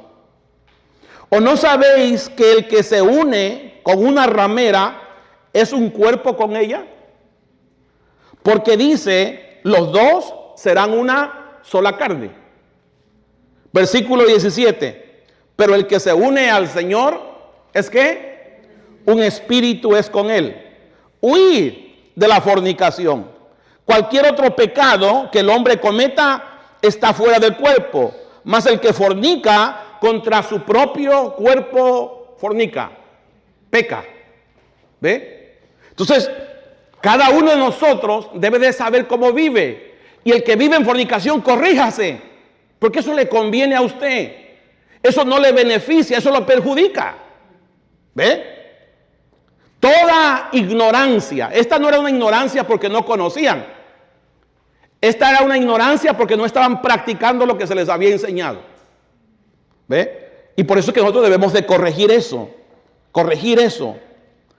¿O no sabéis que el que se une con una ramera es un cuerpo con ella? Porque dice, los dos serán una sola carne. Versículo 17. Pero el que se une al Señor es que un espíritu es con él. Huir de la fornicación. Cualquier otro pecado que el hombre cometa está fuera del cuerpo, mas el que fornica contra su propio cuerpo fornica, peca. ¿Ve? Entonces, cada uno de nosotros debe de saber cómo vive. Y el que vive en fornicación, corríjase, porque eso le conviene a usted. Eso no le beneficia, eso lo perjudica. ¿Ve? Toda ignorancia, esta no era una ignorancia porque no conocían, esta era una ignorancia porque no estaban practicando lo que se les había enseñado. ¿Ve? Y por eso es que nosotros debemos de corregir eso.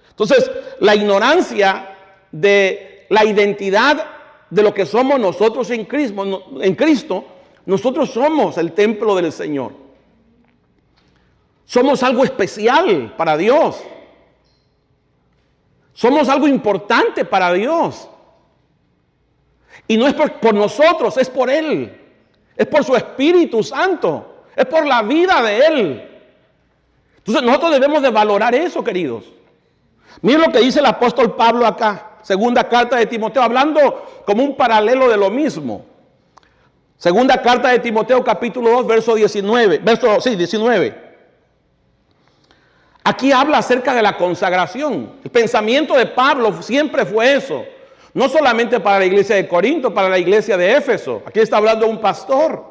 Entonces, la ignorancia de la identidad de lo que somos nosotros en Cristo, nosotros somos el templo del Señor. Somos algo especial para Dios. Somos algo importante para Dios. Y no es por nosotros, es por Él. Es por su Espíritu Santo. Es por la vida de Él. Entonces nosotros debemos de valorar eso, queridos. Miren lo que dice el apóstol Pablo acá. Segunda carta de Timoteo, hablando como un paralelo de lo mismo. Segunda carta de Timoteo, capítulo 2, verso 19. 19. Aquí habla acerca de la consagración. El pensamiento de Pablo siempre fue eso. No solamente para la iglesia de Corinto, para la iglesia de Éfeso. Aquí está hablando un pastor.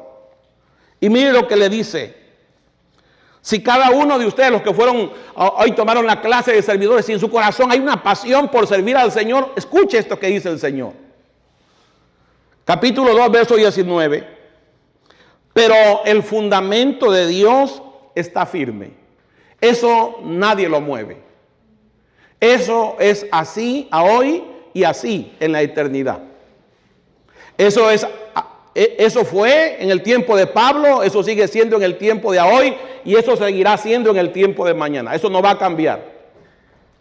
Y mire lo que le dice. Si cada uno de ustedes, los que fueron, hoy tomaron la clase de servidores, si en su corazón hay una pasión por servir al Señor, escuche esto que dice el Señor. Capítulo 2, verso 19. Pero el fundamento de Dios está firme. Eso nadie lo mueve. Eso es así a hoy y así en la eternidad. Eso fue en el tiempo de Pablo, eso sigue siendo en el tiempo de hoy y eso seguirá siendo en el tiempo de mañana. Eso no va a cambiar.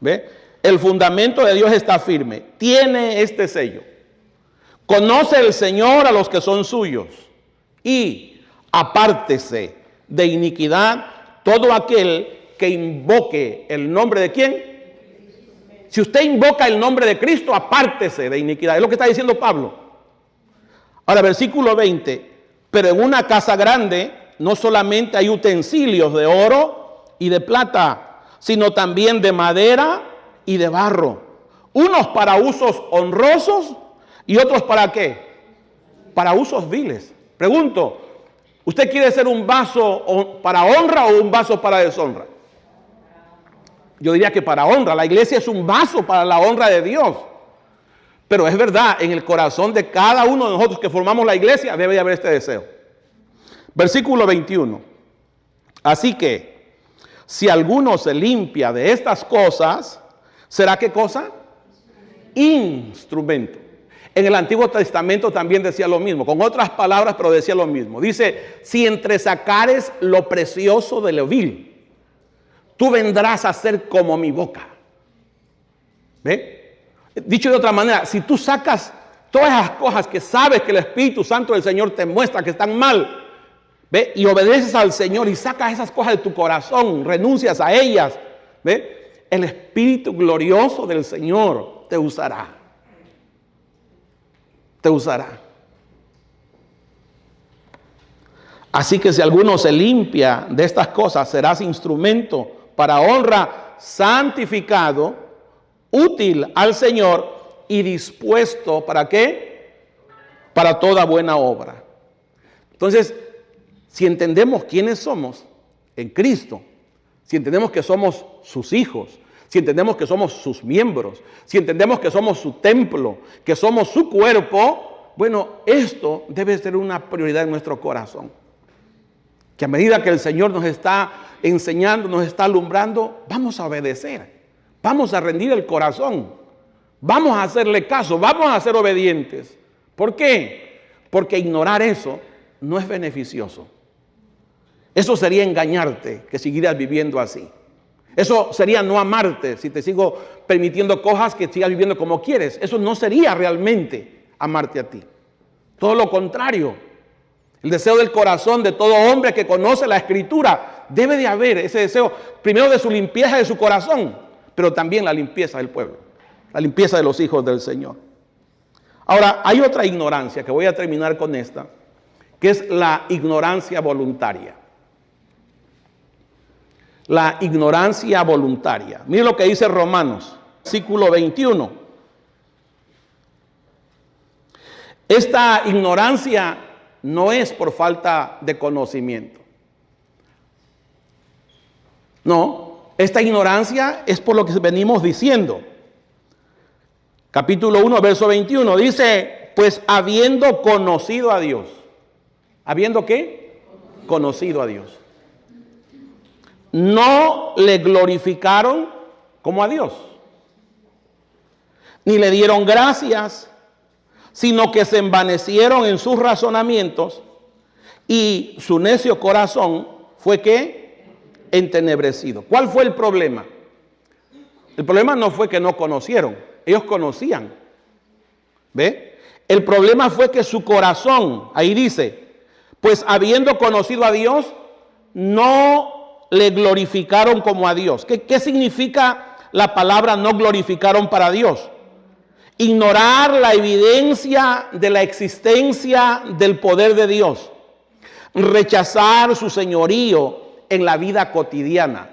¿Ve? El fundamento de Dios está firme. Tiene este sello. Conoce el Señor a los que son suyos y apártese de iniquidad todo aquel que invoque el nombre de ¿quién? Si usted invoca el nombre de Cristo, apártese de iniquidad. Es lo que está diciendo Pablo. Ahora, versículo 20. Pero en una casa grande no solamente hay utensilios de oro y de plata, sino también de madera y de barro. Unos para usos honrosos y otros para ¿qué? Para usos viles. Pregunto, ¿usted quiere ser un vaso para honra o un vaso para deshonra? Yo diría que para honra. La iglesia es un vaso para la honra de Dios. Pero es verdad, en el corazón de cada uno de nosotros que formamos la iglesia debe de haber este deseo. Versículo 21. Así que, si alguno se limpia de estas cosas, ¿será qué cosa? Instrumento. En el Antiguo Testamento también decía lo mismo, con otras palabras, pero decía lo mismo. Dice, si entresacares lo precioso de lo vil, tú vendrás a ser como mi boca. ¿Ve? Dicho de otra manera, si tú sacas todas esas cosas que sabes que el Espíritu Santo del Señor te muestra que están mal, ¿ve? Y obedeces al Señor y sacas esas cosas de tu corazón, renuncias a ellas, ¿ve? El Espíritu glorioso del Señor te usará. Te usará. Así que si alguno se limpia de estas cosas, serás instrumento para honra, santificado, útil al Señor y dispuesto ¿para qué? Para toda buena obra. Entonces, si entendemos quiénes somos en Cristo, si entendemos que somos sus hijos, si entendemos que somos sus miembros, si entendemos que somos su templo, que somos su cuerpo, bueno, esto debe ser una prioridad en nuestro corazón. Que a medida que el Señor nos está enseñando, nos está alumbrando, vamos a obedecer. Vamos a rendir el corazón. Vamos a hacerle caso. Vamos a ser obedientes. ¿Por qué? Porque ignorar eso no es beneficioso. Eso sería engañarte, que siguieras viviendo así. Eso sería no amarte si te sigo permitiendo cosas que sigas viviendo como quieres. Eso no sería realmente amarte a ti. Todo lo contrario. El deseo del corazón de todo hombre que conoce la Escritura, debe de haber ese deseo, primero de su limpieza de su corazón, pero también la limpieza del pueblo, la limpieza de los hijos del Señor. Ahora, hay otra ignorancia, que voy a terminar con esta, que es la ignorancia voluntaria. La ignorancia voluntaria. Mire lo que dice Romanos, versículo 21. Esta ignorancia no es por falta de conocimiento. No, esta ignorancia es por lo que venimos diciendo. Capítulo 1, verso 21, dice, pues habiendo conocido a Dios. ¿Habiendo qué? Conocido a Dios. No le glorificaron como a Dios, ni le dieron gracias, sino que se envanecieron en sus razonamientos y su necio corazón fue ¿qué? Entenebrecido. ¿Cuál fue el problema? El problema no fue que no conocieron, ellos conocían. ¿Ve? El problema fue que su corazón, ahí dice, pues habiendo conocido a Dios, no le glorificaron como a Dios. ¿Qué significa la palabra no glorificaron para Dios? Ignorar la evidencia de la existencia del poder de Dios. Rechazar su señorío en la vida cotidiana.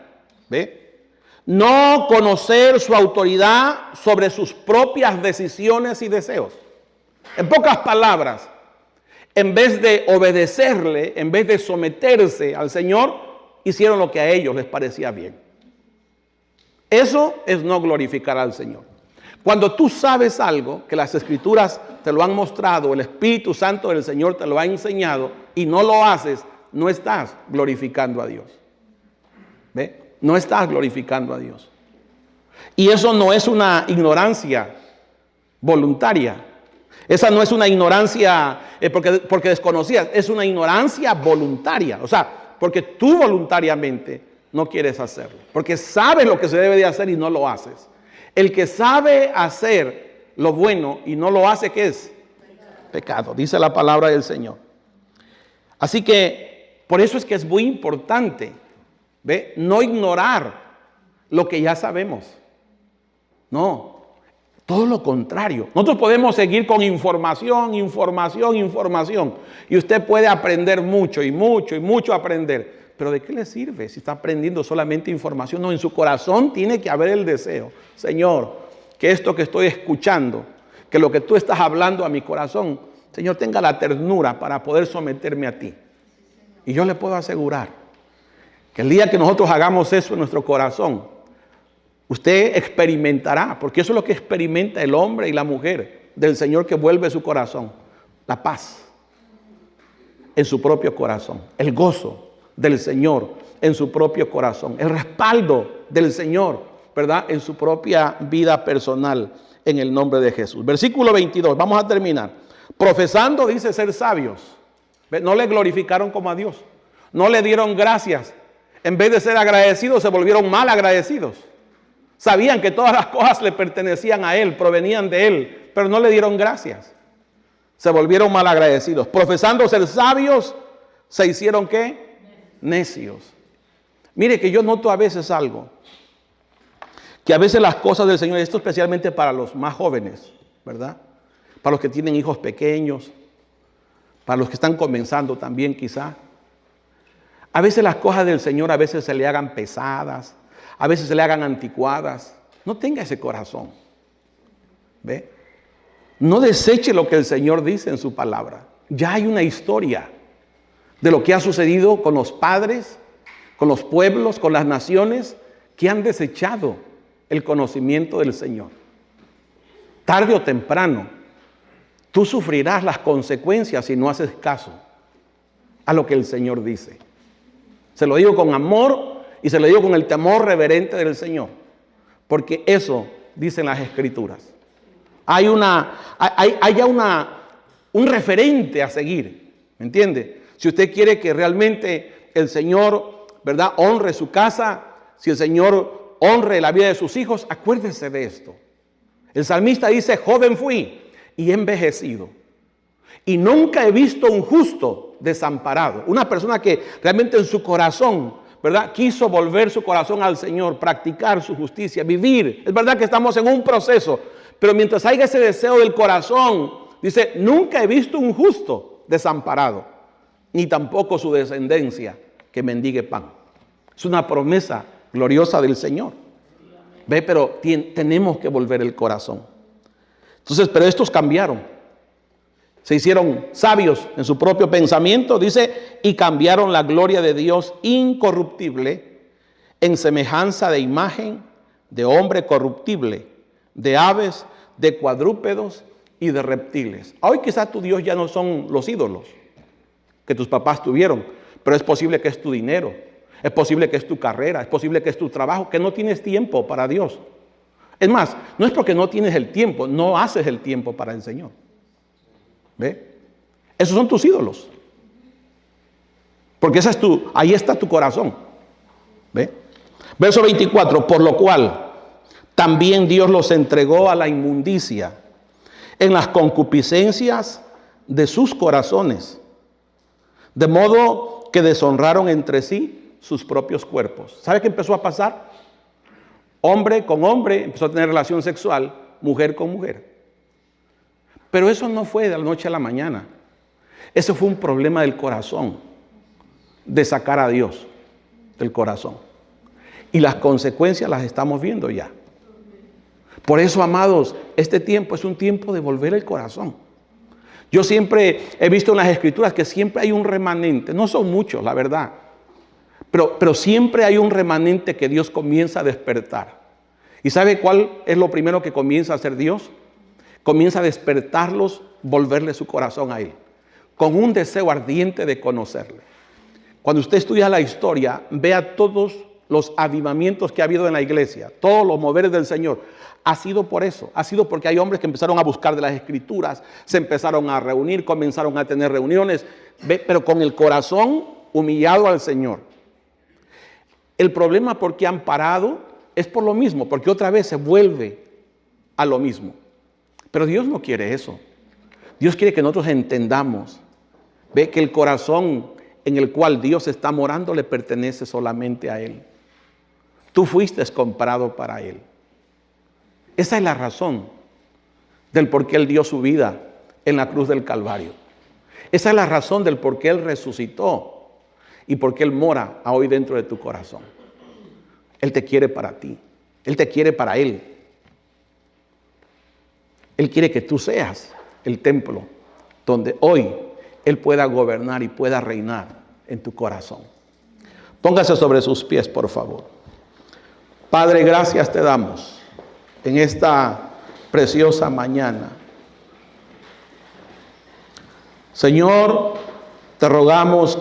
¿Ve? No conocer su autoridad sobre sus propias decisiones y deseos. En pocas palabras, en vez de obedecerle, en vez de someterse al Señor, hicieron lo que a ellos les parecía bien. Eso es no glorificar al Señor. Cuando tú sabes algo que las Escrituras te lo han mostrado, el Espíritu Santo del Señor te lo ha enseñado y no lo haces, no estás glorificando a Dios. ¿Ve? No estás glorificando a Dios. Y eso no es una ignorancia voluntaria. Esa no es una ignorancia porque desconocías, es una ignorancia voluntaria. O sea, porque tú voluntariamente no quieres hacerlo. Porque sabes lo que se debe de hacer y no lo haces. El que sabe hacer lo bueno y no lo hace, ¿qué es? Pecado, dice la palabra del Señor. Así que Por eso es que es muy importante, ¿ve?, no ignorar lo que ya sabemos. No, todo lo contrario. Nosotros podemos seguir con información. Y usted puede aprender mucho aprender. Pero ¿de qué le sirve si está aprendiendo solamente información? No, en su corazón tiene que haber el deseo. Señor, que esto que estoy escuchando, que lo que tú estás hablando a mi corazón, Señor, tenga la ternura para poder someterme a ti. Y yo le puedo asegurar que el día que nosotros hagamos eso en nuestro corazón, usted experimentará, porque eso es lo que experimenta el hombre y la mujer del Señor que vuelve su corazón, la paz en su propio corazón, el gozo del Señor en su propio corazón, el respaldo del Señor, ¿verdad?, en su propia vida personal, en el nombre de Jesús. Versículo 22, vamos a terminar. Profesando, dice, ser sabios. No le glorificaron como a Dios, no le dieron gracias. En vez de ser agradecidos, se volvieron mal agradecidos. Sabían que todas las cosas le pertenecían a Él, provenían de Él, pero no le dieron gracias. Se volvieron mal agradecidos. Profesando ser sabios, se hicieron ¿qué? Necios. Mire que yo noto a veces algo, que a veces las cosas del Señor, esto especialmente para los más jóvenes, ¿verdad?, para los que tienen hijos pequeños, para los que están comenzando también quizá. A veces las cosas del Señor a veces se le hagan pesadas, a veces se le hagan anticuadas. No tenga ese corazón. ¿Ve? No deseche lo que el Señor dice en su palabra. Ya hay una historia de lo que ha sucedido con los padres, con los pueblos, con las naciones que han desechado el conocimiento del Señor. Tarde o temprano, tú sufrirás las consecuencias si no haces caso a lo que el Señor dice. Se lo digo con amor y se lo digo con el temor reverente del Señor, porque eso dicen las Escrituras. Hay ya un referente a seguir, ¿me entiende? Si usted quiere que realmente el Señor, ¿verdad?, honre su casa, si el Señor honre la vida de sus hijos, acuérdese de esto. El salmista dice, joven fui y he envejecido, y nunca he visto un justo desamparado. Una persona que realmente en su corazón, ¿verdad?, quiso volver su corazón al Señor, practicar su justicia, vivir. Es verdad que estamos en un proceso, pero mientras haya ese deseo del corazón, dice, nunca he visto un justo desamparado, ni tampoco su descendencia que mendigue pan. Es una promesa gloriosa del Señor. Ve, pero tenemos que volver el corazón. Entonces, pero estos cambiaron. Se hicieron sabios en su propio pensamiento, dice, y cambiaron la gloria de Dios incorruptible en semejanza de imagen de hombre corruptible, de aves, de cuadrúpedos y de reptiles. Hoy quizás tu Dios ya no son los ídolos que tus papás tuvieron, pero es posible que es tu dinero, es posible que es tu carrera, es posible que es tu trabajo, que no tienes tiempo para Dios. Es más, no es porque no tienes el tiempo, no haces el tiempo para el Señor. ¿Ve? Esos son tus ídolos. Porque ahí está tu corazón. ¿Ve? Verso 24, por lo cual también Dios los entregó a la inmundicia en las concupiscencias de sus corazones, de modo que deshonraron entre sí sus propios cuerpos. ¿Sabe qué empezó a pasar? Hombre con hombre empezó a tener relación sexual, mujer con mujer. Pero eso no fue de la noche a la mañana. Eso fue un problema del corazón, de sacar a Dios del corazón. Y las consecuencias las estamos viendo ya. Por eso, amados, este tiempo es un tiempo de volver el corazón. Yo siempre he visto en las Escrituras que siempre hay un remanente. No son muchos, la verdad. Pero siempre hay un remanente que Dios comienza a despertar. ¿Y sabe cuál es lo primero que comienza a hacer Dios? Comienza a despertarlos, volverle su corazón a Él, con un deseo ardiente de conocerle. Cuando usted estudia la historia, vea todos los avivamientos que ha habido en la iglesia, todos los moveres del Señor. Ha sido por eso, ha sido porque hay hombres que empezaron a buscar de las Escrituras, se empezaron a reunir, comenzaron a tener reuniones, pero con el corazón humillado al Señor. El problema por qué han parado es por lo mismo, porque otra vez se vuelve a lo mismo. Pero Dios no quiere eso. Dios quiere que nosotros entendamos, ve, que el corazón en el cual Dios está morando le pertenece solamente a Él. Tú fuiste comprado para Él. Esa es la razón del por qué Él dio su vida en la cruz del Calvario. Esa es la razón del por qué Él resucitó y por qué Él mora hoy dentro de tu corazón. Él te quiere para ti. Él te quiere para Él. Él quiere que tú seas el templo donde hoy Él pueda gobernar y pueda reinar en tu corazón. Póngase sobre sus pies, por favor. Padre, gracias te damos en esta preciosa mañana. Señor, te rogamos,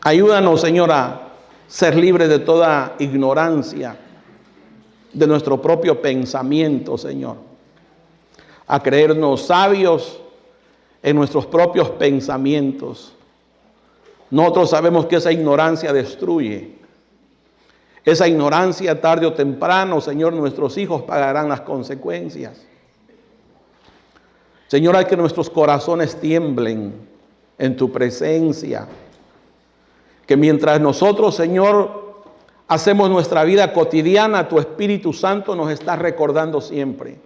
ayúdanos, Señor, a ser libres de toda ignorancia de nuestro propio pensamiento, Señor. A creernos sabios en nuestros propios pensamientos. Nosotros sabemos que esa ignorancia destruye. Esa ignorancia, tarde o temprano, Señor, nuestros hijos pagarán las consecuencias. Señor, hay que nuestros corazones tiemblen en tu presencia. Que mientras nosotros, Señor, hacemos nuestra vida cotidiana, tu Espíritu Santo nos está recordando siempre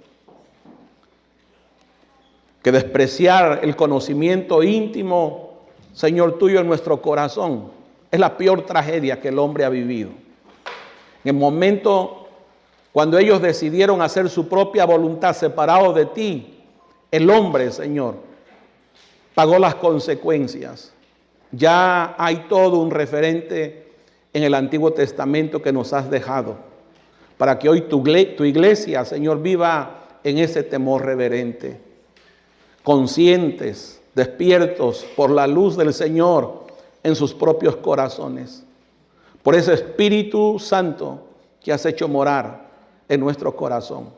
que despreciar el conocimiento íntimo, Señor, tuyo en nuestro corazón es la peor tragedia que el hombre ha vivido. En el momento cuando ellos decidieron hacer su propia voluntad separado de ti, el hombre, Señor, pagó las consecuencias. Ya hay todo un referente en el Antiguo Testamento que nos has dejado para que hoy tu iglesia, Señor, viva en ese temor reverente, conscientes, despiertos por la luz del Señor en sus propios corazones, por ese Espíritu Santo que has hecho morar en nuestro corazón.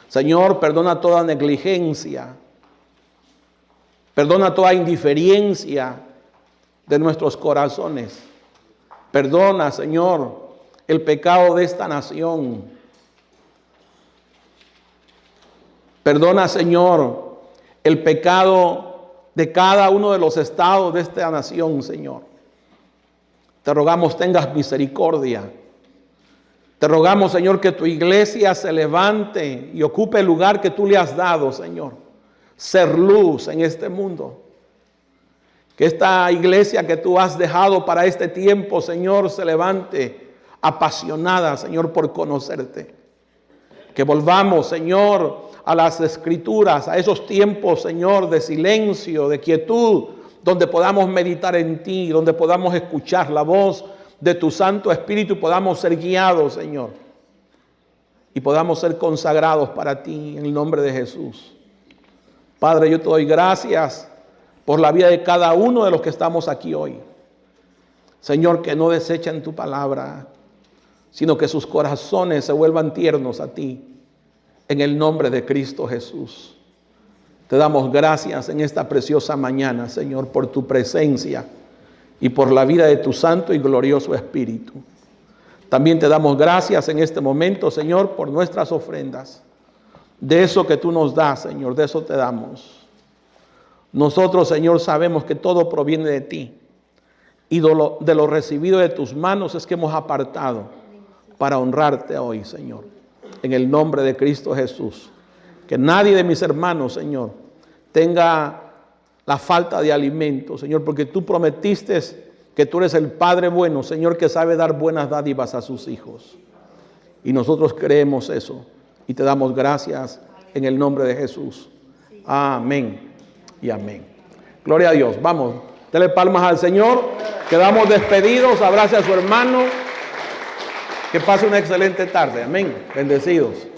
Señor, perdona toda negligencia, perdona toda indiferencia de nuestros corazones. Perdona, Señor, el pecado de esta nación. Perdona, Señor, el pecado de cada uno de los estados de esta nación, Señor. Te rogamos tengas misericordia. Te rogamos, Señor, que tu iglesia se levante y ocupe el lugar que tú le has dado, Señor. Ser luz en este mundo. Que esta iglesia que tú has dejado para este tiempo, Señor, se levante apasionada, Señor, por conocerte. Que volvamos, Señor, a las Escrituras, a esos tiempos, Señor, de silencio, de quietud, donde podamos meditar en ti, donde podamos escuchar la voz de tu Santo Espíritu y podamos ser guiados, Señor. Y podamos ser consagrados para ti en el nombre de Jesús. Padre, yo te doy gracias por la vida de cada uno de los que estamos aquí hoy. Señor, que no desechen tu palabra, sino que sus corazones se vuelvan tiernos a ti, en el nombre de Cristo Jesús. Te damos gracias en esta preciosa mañana, Señor, por tu presencia y por la vida de tu santo y glorioso Espíritu. También te damos gracias en este momento, Señor, por nuestras ofrendas. De eso que tú nos das, Señor, de eso te damos. Nosotros, Señor, sabemos que todo proviene de ti. Y de lo recibido de tus manos es que hemos apartado para honrarte hoy, Señor. En el nombre de Cristo Jesús. Que nadie de mis hermanos, Señor, tenga la falta de alimento, Señor, porque tú prometiste que tú eres el Padre bueno, Señor, que sabe dar buenas dádivas a sus hijos. Y nosotros creemos eso y te damos gracias en el nombre de Jesús. Amén y amén. Gloria a Dios. Vamos, dele palmas al Señor. Quedamos despedidos. Abrace a su hermano. Que pase una excelente tarde. Amén. Bendecidos.